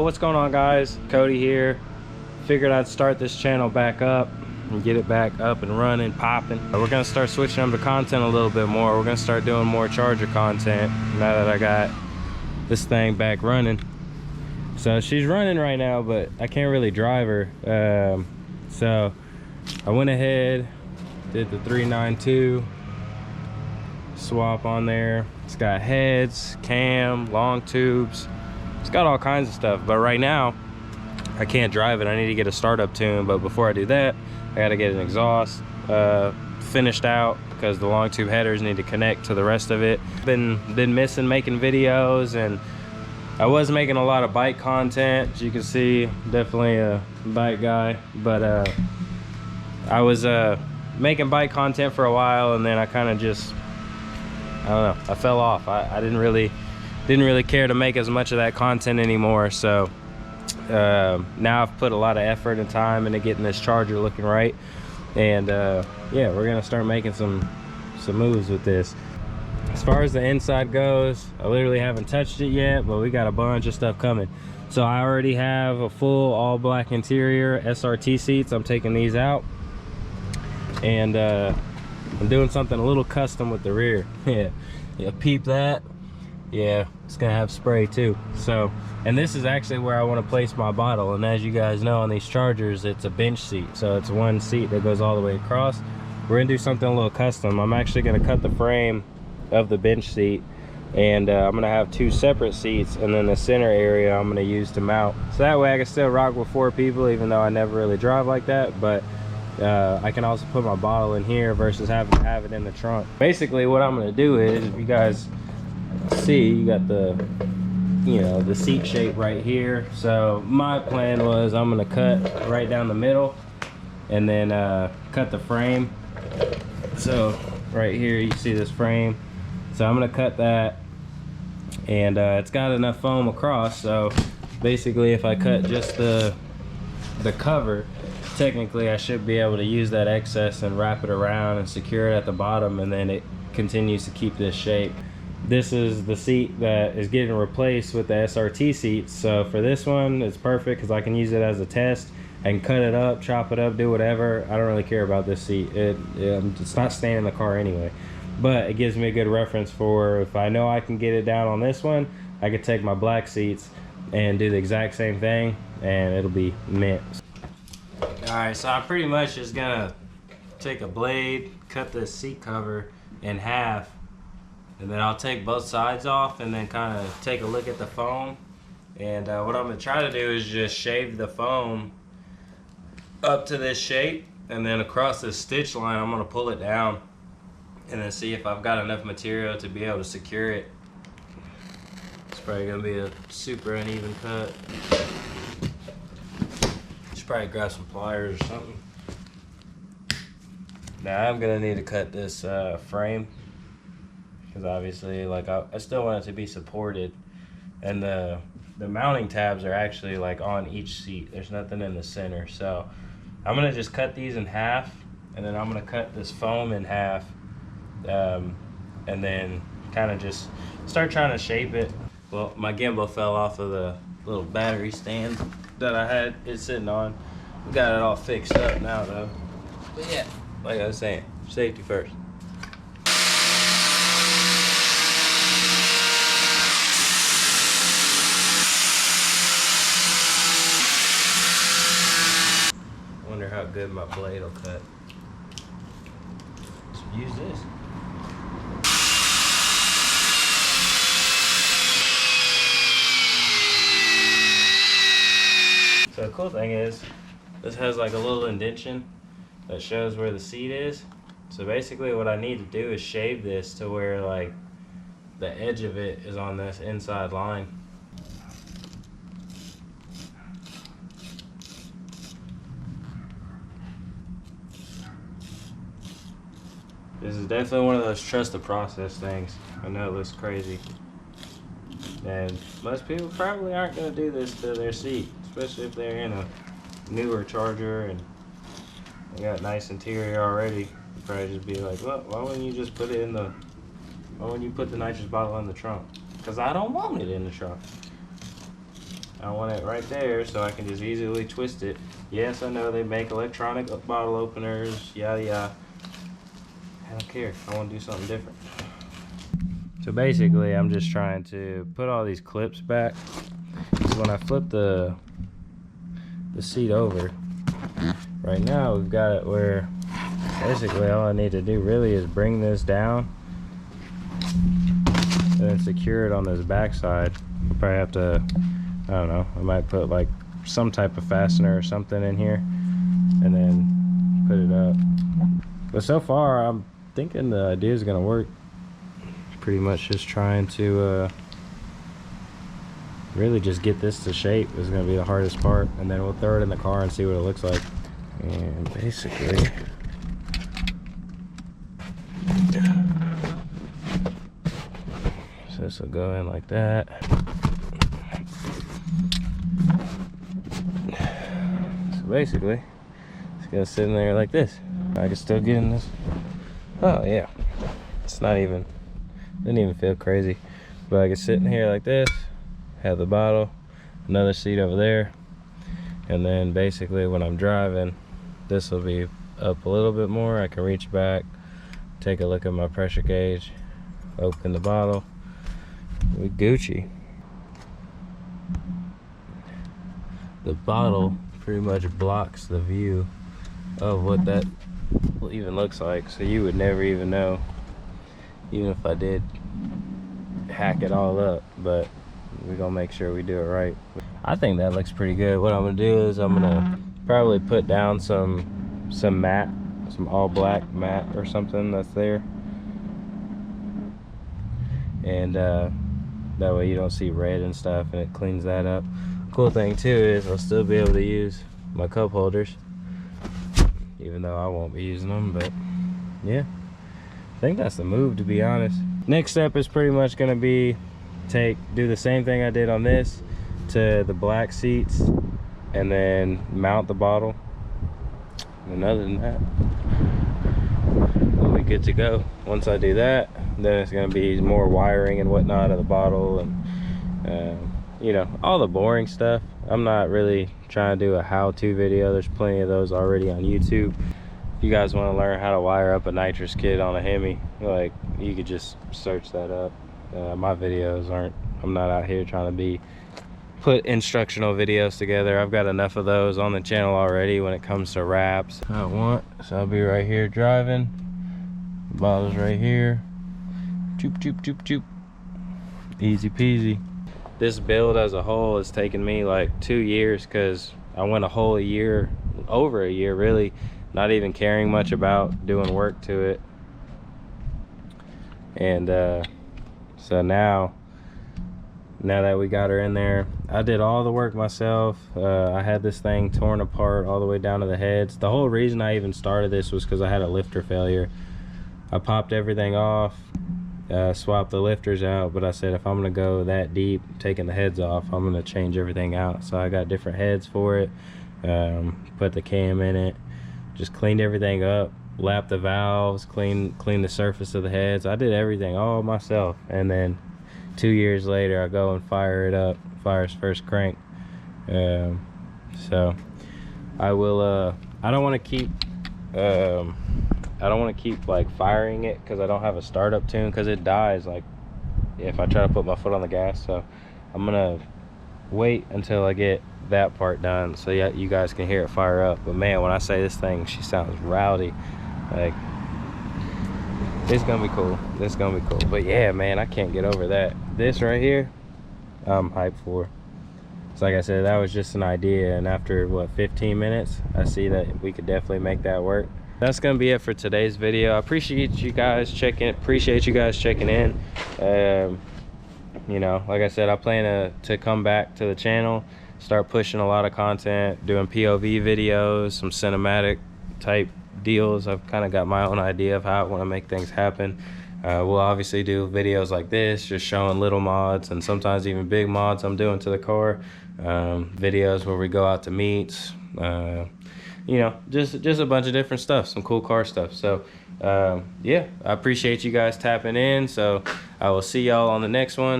What's going on, guys? Cody here. Figured I'd start this channel back up and get it back up and running, popping. We're gonna start switching up the content a little bit more. We're gonna start doing more charger content now that I got this thing back running. So she's running right now, but I can't really drive her. So I went ahead, did the 392 swap on there. It's got heads, cam, long tubes. It's got all kinds of stuff, but right now I can't drive it. I need to get a startup tune, but before I do that, I gotta get an exhaust finished out because the long tube headers need to connect to the rest of it. Been missing making videos, and I was making a lot of bike content. As you can see, definitely a bike guy, but I was making bike content for a while, and then I kind of just, I don't know, I fell off. I didn't really care to make as much of that content anymore. So now I've put a lot of effort and time into getting this charger looking right, and yeah, we're gonna start making some moves with this. As far as the inside goes, I literally haven't touched it yet, but we got a bunch of stuff coming. So I already have a full all black interior, SRT seats. I'm taking these out, and I'm doing something a little custom with the rear. Yeah, peep that. Yeah, it's gonna have spray too. So, and this is actually where I want to place my bottle, and as you guys know, on these chargers it's a bench seat, so it's one seat that goes all the way across. We're gonna do something a little custom. I'm actually gonna cut the frame of the bench seat, and I'm gonna have two separate seats, and then the center area I'm gonna use to mount, so that way I can still rock with 4 people, even though I never really drive like that. But I can also put my bottle in here versus having to have it in the trunk. Basically what I'm gonna do is, if you guys see, you got the, you know, the seat shape right here. So my plan was I'm gonna cut right down the middle and then cut the frame. So right here you see this frame, so I'm gonna cut that, and it's got enough foam across, so basically if I cut just the cover, technically I should be able to use that excess and wrap it around and secure it at the bottom, and then it continues to keep this shape. This is the seat that is getting replaced with the SRT seats. So for this one, it's perfect because I can use it as a test. I can cut it up, chop it up, do whatever. I don't really care about this seat. It's not staying in the car anyway. But it gives me a good reference for if I know I can get it down on this one, I could take my black seats and do the exact same thing, and it'll be mint. Alright, so I'm pretty much just gonna take a blade, cut this seat cover in half, and then I'll take both sides off and then kind of take a look at the foam. And what I'm gonna try to do is just shave the foam up to this shape, and then across this stitch line I'm gonna pull it down and then see if I've got enough material to be able to secure it. It's probably gonna be a super uneven cut. Should probably grab some pliers or something. Now I'm gonna need to cut this frame, because obviously, like, I still want it to be supported, and the mounting tabs are actually like on each seat. There's nothing in the center, so I'm gonna just cut these in half, and then I'm gonna cut this foam in half, and then kind of just start trying to shape it. Well, my gimbal fell off of the little battery stand that I had it sitting on. We got it all fixed up now though. But yeah, like I was saying, safety first. Wonder how good my blade will cut. So use this. So the cool thing is, this has like a little indentation that shows where the seat is. So basically what I need to do is shave this to where like the edge of it is on this inside line. This is definitely one of those trust the process things. I know it looks crazy, and most people probably aren't going to do this to their seat, especially if they're in a newer charger and they got nice interior already. You'd probably just be like, well, why wouldn't you just put it in the, why wouldn't you put the nitrous bottle in the trunk? Because I don't want it in the trunk. I want it right there so I can just easily twist it. Yes, I know they make electronic bottle openers, yada yada. I don't care. I want to do something different. So basically, I'm just trying to put all these clips back. So when I flip the seat over, right now we've got it where basically all I need to do really is bring this down and then secure it on this back side. I'll probably have to, I don't know, I might put like some type of fastener or something in here and then put it up. But so far I'm thinking the idea is gonna work. Pretty much just trying to really just get this to shape is gonna be the hardest part, and then we'll throw it in the car and see what it looks like. And basically so this will go in like that. So basically it's gonna sit in there like this. I can still get in this. Oh yeah, it's not even, didn't even feel crazy, but I can sit in here like this, have the bottle, another seat over there, and then basically when I'm driving, this will be up a little bit more. I can reach back, take a look at my pressure gauge, open the bottle, we Gucci. The bottle pretty much blocks the view of what that even looks like, so you would never even know, even if I did hack it all up. But we're gonna make sure we do it right. I think that looks pretty good. What I'm gonna do is I'm gonna probably put down some matte, some all black matte or something that's there, and that way you don't see red and stuff, and it cleans that up. Cool thing too is I'll still be able to use my cup holders, even though I won't be using them. But yeah, I think that's the move, to be honest. Next step is pretty much gonna be do the same thing I did on this to the black seats, and then mount the bottle. And other than that, we'll be good to go. Once I do that, then it's gonna be more wiring and whatnot of the bottle, and you know, all the boring stuff. I'm not really trying to do a how-to video. There's plenty of those already on YouTube. If you guys want to learn how to wire up a nitrous kit on a Hemi, like, you could just search that up. My videos aren't, I'm not out here trying to put instructional videos together. I've got enough of those on the channel already when it comes to wraps. I want, so I'll be right here driving, bottles right here, choop choop choop choop, easy peasy. This build as a whole has taken me like 2 years, because I went a whole year, over a year really, not even caring much about doing work to it. And so now that we got her in there, I did all the work myself. I had this thing torn apart all the way down to the heads. The whole reason I even started this was because I had a lifter failure. I popped everything off, swapped the lifters out, but I said if I'm gonna go that deep taking the heads off, I'm gonna change everything out. So I got different heads for it, put the cam in it, just cleaned everything up, lapped the valves, cleaned the surface of the heads. I did everything all myself. And then 2 years later, I go and fire it up, fire its first crank. So I will I don't want to keep like firing it, because I don't have a startup tune, because it dies like if I try to put my foot on the gas. So I'm gonna wait until I get that part done, so yeah, you guys can hear it fire up. But man, when I say this thing, she sounds rowdy. Like, it's gonna be cool. It's gonna be cool. But yeah, man, I can't get over that. This right here, I'm hyped for. So like I said, that was just an idea, and after what, 15 minutes, I see that we could definitely make that work. That's gonna be it for today's video. I appreciate you guys checking in. You know, like I said, I plan to come back to the channel, start pushing a lot of content, doing POV videos, some cinematic type deals. I've kind of got my own idea of how I want to make things happen. We'll obviously do videos like this, just showing little mods and sometimes even big mods I'm doing to the car. Videos where we go out to meets, you know, just a bunch of different stuff, some cool car stuff. So yeah, I appreciate you guys tapping in. So I will see y'all on the next one.